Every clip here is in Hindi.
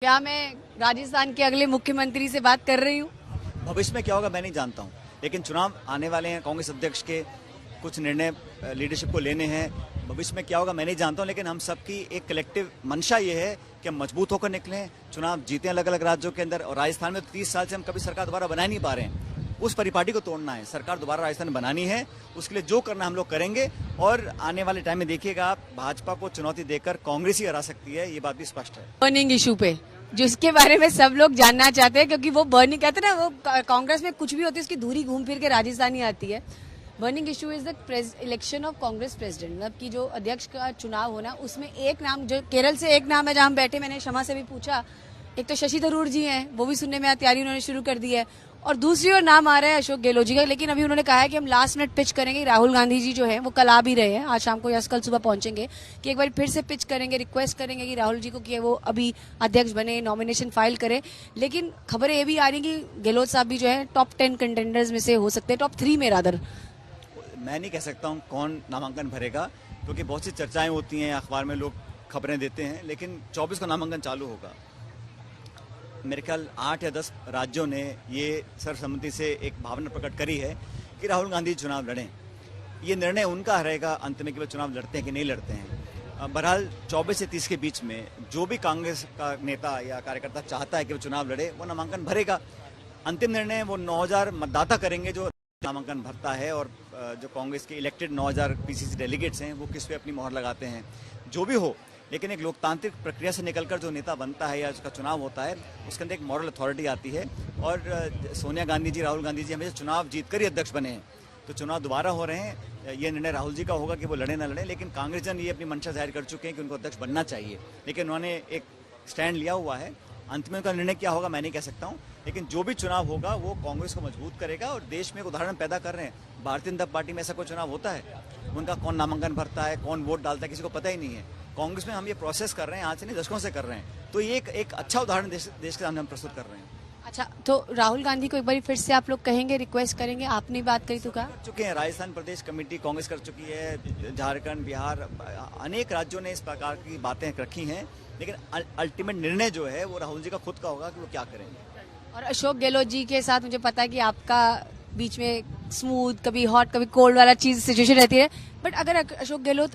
क्या मैं राजस्थान के अगले मुख्यमंत्री से बात कर रही हूँ? भविष्य में क्या होगा मैं नहीं जानता हूँ, लेकिन चुनाव आने वाले हैं। कांग्रेस अध्यक्ष के कुछ निर्णय लीडरशिप को लेने हैं। भविष्य में क्या होगा मैं नहीं जानता हूँ, लेकिन हम सबकी एक कलेक्टिव मंशा ये है कि हम मजबूत होकर निकलें, चुनाव जीतें अलग अलग राज्यों के अंदर। और राजस्थान में 30 साल से हम कभी सरकार दोबारा बना नहीं पा रहे हैं। उस परिपाटी को तोड़ना है, सरकार दोबारा राजस्थान बनानी है। उसके लिए जो करना हम लोग करेंगे। और आने वाले टाइम में देखिएगा आप, भाजपा को चुनौती देकर कांग्रेस ही हरा सकती है, ये बात भी स्पष्ट है। बर्निंग इशू पे जिसके बारे में सब लोग जानना चाहते हैं, क्योंकि वो बर्निंग कहते हैं ना, वो कांग्रेस में कुछ भी होती है उसकी धुरी घूम फिर के राजस्थान ही आती है। Burning issue is the election of Congress president, मतलब कि जो अध्यक्ष का चुनाव होना, उसमें एक नाम, जो केरल से एक नाम है जहां हम बैठे, मैंने शमा से भी पूछा, एक तो शशि थरूर जी हैं, वो भी सुनने में तैयारी उन्होंने शुरू कर दी है, और दूसरी ओर नाम आ रहा है अशोक गहलोत जी का। लेकिन अभी उन्होंने कहा है कि हम लास्ट मिनट पिच करेंगे। राहुल गांधी जी जो है वो कल आ भी रहे हैं, आज शाम को या कल सुबह पहुंचेंगे, कि एक बार फिर से पिच करेंगे, रिक्वेस्ट करेंगे कि राहुल जी को कि वो अभी अध्यक्ष बने, नॉमिनेशन फाइल करें। लेकिन खबरें ये भी आ रही कि गहलोत साहब भी जो है टॉप 10 कंटेंडर्स में से हो सकते हैं, टॉप 3 में रादर। मैं नहीं कह सकता हूँ कौन नामांकन भरेगा, क्योंकि बहुत सी चर्चाएं होती हैं, अखबार में लोग खबरें देते हैं, लेकिन 24 को नामांकन चालू होगा। मेरे ख्याल 8 या 10 राज्यों ने ये सर्वसम्मति से एक भावना प्रकट करी है कि राहुल गांधी चुनाव लड़ें। ये निर्णय उनका रहेगा अंत में कि वो चुनाव लड़ते हैं कि नहीं लड़ते हैं। बहरहाल 24 से 30 के बीच में जो भी कांग्रेस का नेता या कार्यकर्ता चाहता है कि वो चुनाव लड़े, वो नामांकन भरेगा। अंतिम निर्णय वो 9000 मतदाता करेंगे जो नामांकन भरता है, और जो कांग्रेस के इलेक्टेड 9000 पीसीसी डेलीगेट्स हैं वो किस पे अपनी मोहर लगाते हैं। जो भी हो, लेकिन एक लोकतांत्रिक प्रक्रिया से निकलकर जो नेता बनता है या उसका चुनाव होता है, उसके अंदर एक मॉरल अथॉरिटी आती है। और सोनिया गांधी जी, राहुल गांधी जी हमेशा चुनाव जीतकर ही अध्यक्ष बने हैं, तो चुनाव दोबारा हो रहे हैं। ये निर्णय राहुल जी का होगा कि वो लड़े ना लड़े, लेकिन कांग्रेस जन ये अपनी मंशा जाहिर कर चुके हैं कि उनको अध्यक्ष बनना चाहिए, लेकिन उन्होंने एक स्टैंड लिया हुआ है। अंत में उनका निर्णय क्या होगा मैं नहीं कह सकता हूँ, लेकिन जो भी चुनाव होगा वो कांग्रेस को मजबूत करेगा। और देश में एक उदाहरण पैदा कर रहे हैं। भारतीय जनता पार्टी में ऐसा कोई चुनाव होता है, उनका कौन नामांकन भरता है, कौन वोट डालता है, किसी को पता ही नहीं है। कांग्रेस में हम ये प्रोसेस कर रहे हैं, आज से नहीं दशकों से कर रहे हैं। तो ये एक अच्छा उदाहरण देश के सामने हम प्रस्तुत कर रहे हैं। अच्छा, तो राहुल गांधी को एक बार फिर से आप लोग कहेंगे, रिक्वेस्ट करेंगे? आपने बात करी तो कहा कर चुके हैं। राजस्थान प्रदेश कमेटी कांग्रेस कर चुकी है, झारखंड, बिहार, अनेक राज्यों ने इस प्रकार की बातें रखी हैं, लेकिन अल्टीमेट निर्णय जो है वो राहुल जी का खुद का होगा कि वो क्या करेंगे। और अशोक गहलोत जी के साथ मुझे पता है कि आपका बीच में स्मूथ, कभी हॉट कभी कोल्ड वाला चीज सिचुएशन रहती है, बट अगर अशोक गहलोत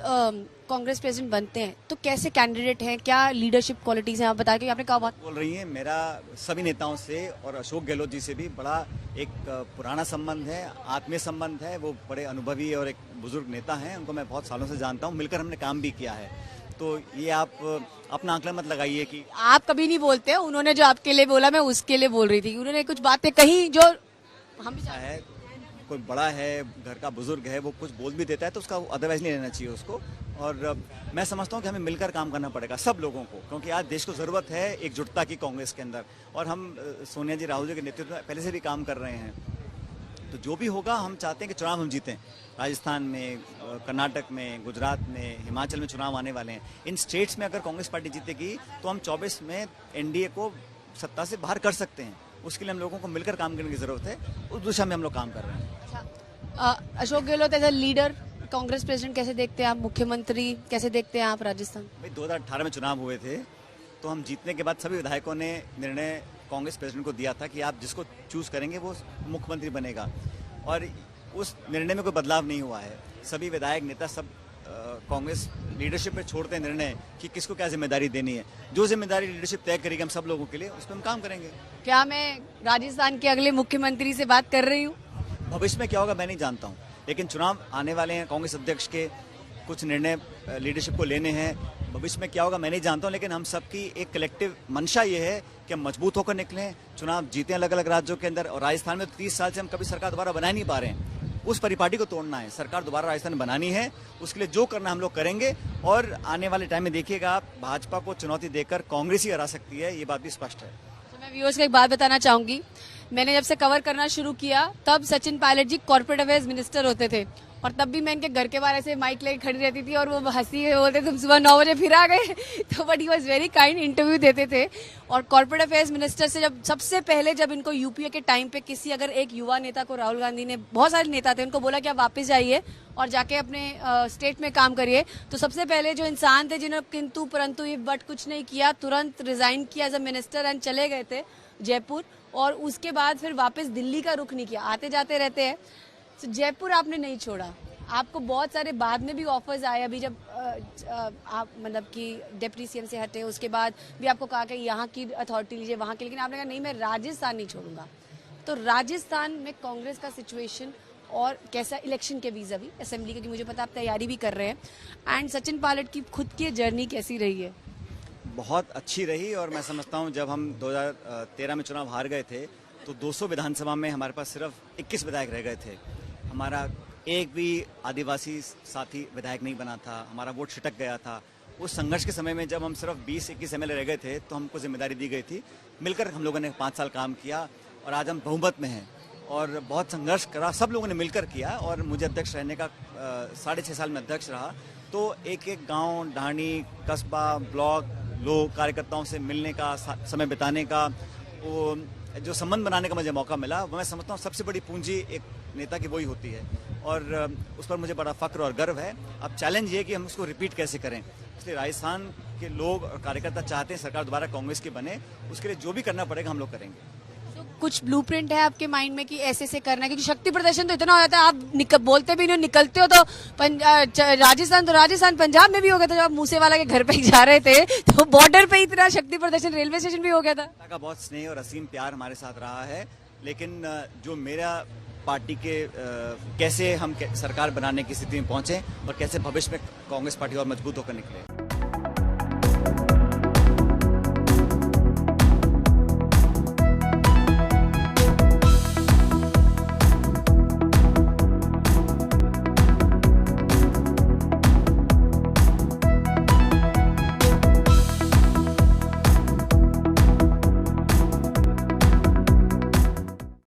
कांग्रेस प्रेसिडेंट बनते हैं तो कैसे कैंडिडेट हैं, क्या लीडरशिप क्वालिटीज हैं, आप बता के आपने कहा बात बोल रही हैं। मेरा सभी नेताओं से और अशोक गहलोत जी से भी बड़ा एक पुराना संबंध है, आत्मीय संबंध है। वो बड़े अनुभवी और एक बुजुर्ग नेता हैं, उनको मैं बहुत सालों से जानता हूँ, मिलकर हमने काम भी किया है। तो ये आप अपना आंकलन मत लगाइए कि आप कभी नहीं बोलते। उन्होंने जो आपके लिए बोला मैं उसके लिए बोल रही थी। उन्होंने कुछ बातें कही जो हम भी है, कोई बड़ा है, घर का बुजुर्ग है, वो कुछ बोल भी देता है तो उसका अदरवाइज नहीं रहना चाहिए उसको। और मैं समझता हूँ कि हमें मिलकर काम करना पड़ेगा सब लोगों को, क्योंकि आज देश को जरूरत है एकजुटता की कांग्रेस के अंदर। और हम सोनिया जी, राहुल जी के नेतृत्व में पहले से भी काम कर रहे हैं। तो जो भी होगा, हम चाहते हैं कि चुनाव हम जीतें। राजस्थान में, कर्नाटक में, गुजरात में, हिमाचल में चुनाव आने वाले हैं। इन स्टेट्स में अगर कांग्रेस पार्टी जीतेगी तो हम 24 में एनडीए को सत्ता से बाहर कर सकते हैं। उसके लिए हम लोगों को मिलकर काम करने की जरूरत है, उस दिशा में हम लोग काम कर रहे हैं। अच्छा, Ashok Gehlot as a leader, Congress president कैसे देखते हैं आप, मुख्यमंत्री कैसे देखते हैं आप राजस्थान? भाई 2018 में चुनाव हुए थे, तो हम जीतने के बाद सभी विधायकों ने निर्णय कांग्रेस प्रेसिडेंट को दिया था कि आप जिसको चूज करेंगे वो मुख्यमंत्री बनेगा, और उस निर्णय में कोई बदलाव नहीं हुआ है। सभी विधायक नेता सब कांग्रेस लीडरशिप पे छोड़ते हैं निर्णय कि किसको क्या जिम्मेदारी देनी है। जो जिम्मेदारी लीडरशिप तय करेगी हम सब लोगों के लिए, उस पर हम काम करेंगे। क्या मैं राजस्थान के अगले मुख्यमंत्री से बात कर रही हूँ? भविष्य में क्या होगा मैं नहीं जानता हूँ, लेकिन चुनाव आने वाले हैं। कांग्रेस अध्यक्ष के कुछ निर्णय लीडरशिप को लेने हैं। भविष्य में क्या होगा मैं नहीं जानता हूँ, लेकिन हम सबकी एक कलेक्टिव मंशा ये है कि हम मजबूत होकर निकलें, चुनाव जीतें अलग अलग राज्यों के अंदर। और राजस्थान में 30 साल से हम कभी सरकार दोबारा बना नहीं पा रहे हैं। उस परिपाटी को तोड़ना है, सरकार दोबारा राजस्थान बनानी है। उसके लिए जो करना हम लोग करेंगे। और आने वाले टाइम में देखिएगा आप, भाजपा को चुनौती देकर कांग्रेस ही हरा सकती है, ये बात भी स्पष्ट है। तो मैं व्यूअर्स को एक बात बताना चाहूंगी, मैंने जब से कवर करना शुरू किया तब सचिन पायलट जी कॉर्पोरेट अफेयर्स मिनिस्टर होते थे, और तब भी मैं इनके घर के बाहर ऐसे माइक लेके खड़ी रहती थी और वो हंसी बोलते तुम सुबह 9 बजे फिर आ गए तो but he was very kind, interview देते थे। और कॉर्पोरेट अफेयर्स मिनिस्टर से जब सबसे पहले जब इनको यूपीए के टाइम पे किसी अगर एक युवा नेता को राहुल गांधी ने, बहुत सारे नेता थे, उनको बोला कि आप वापस जाइए और जाके अपने स्टेट में काम करिए, तो सबसे पहले जो इंसान थे जिन्होंने किंतु परंतु ये बट कुछ नहीं किया, तुरंत रिजाइन किया एज अ मिनिस्टर एंड चले गए थे जयपुर। और उसके बाद फिर वापस दिल्ली का रुख नहीं किया, आते जाते रहते हैं। तो जयपुर आपने नहीं छोड़ा, आपको बहुत सारे बाद में भी ऑफर्स आए, अभी जब आप मतलब कि डिप्टी सीएम से हटे उसके बाद भी आपको कहा कि यहाँ की अथॉरिटी लीजिए, वहाँ की, लेकिन आपने कहा नहीं मैं राजस्थान नहीं छोड़ूंगा। तो राजस्थान में कांग्रेस का सिचुएशन और कैसा इलेक्शन के वीजा भी असेंबली, क्योंकि मुझे पता आप तैयारी भी कर रहे हैं, एंड सचिन पायलट की खुद की जर्नी कैसी रही है? बहुत अच्छी रही। और मैं समझता हूँ जब हम 2013 में चुनाव हार गए थे तो 200 विधानसभा में हमारे पास सिर्फ 21 विधायक रह गए थे, हमारा एक भी आदिवासी साथी विधायक नहीं बना था, हमारा वोट छिटक गया था। उस संघर्ष के समय में जब हम सिर्फ 20-21 एमएलए रह गए थे तो हमको जिम्मेदारी दी गई थी, मिलकर हम लोगों ने 5 साल काम किया और आज हम बहुमत में हैं और बहुत संघर्ष करा, सब लोगों ने मिलकर किया। और मुझे अध्यक्ष रहने का 6.5 साल में अध्यक्ष रहा, तो एक एक गांव, ढाणी, कस्बा, ब्लॉक, लोग कार्यकर्ताओं से मिलने का, समय बिताने का, वो जो संबंध बनाने का मुझे मौका मिला, वो मैं समझता हूँ सबसे बड़ी पूंजी एक नेता की वही होती है और उस पर मुझे बड़ा फक्र और गर्व है। अब चैलेंज ये है कि हम उसको रिपीट कैसे करें, इसलिए राजस्थान के लोग और कार्यकर्ता चाहते हैं सरकार दोबारा कांग्रेस की बने, उसके लिए जो भी करना पड़ेगा हम लोग करेंगे। तो कुछ ब्लूप्रिंट है आपके माइंड में कि ऐसे से करना है? क्योंकि शक्ति प्रदर्शन तो इतना हो जाता है, आप बोलते भी नहीं, निकलते हो तो राजस्थान पंजाब में भी हो गया था, जब आप मूसेवाला के घर पे ही जा रहे थे तो बॉर्डर पे इतना शक्ति प्रदर्शन, रेलवे स्टेशन भी हो गया था। का बहुत स्नेह और असीम प्यार हमारे साथ रहा है, लेकिन जो मेरा पार्टी के कैसे हम सरकार बनाने की स्थिति में पहुंचे और कैसे भविष्य में कांग्रेस पार्टी और मजबूत होकर निकले।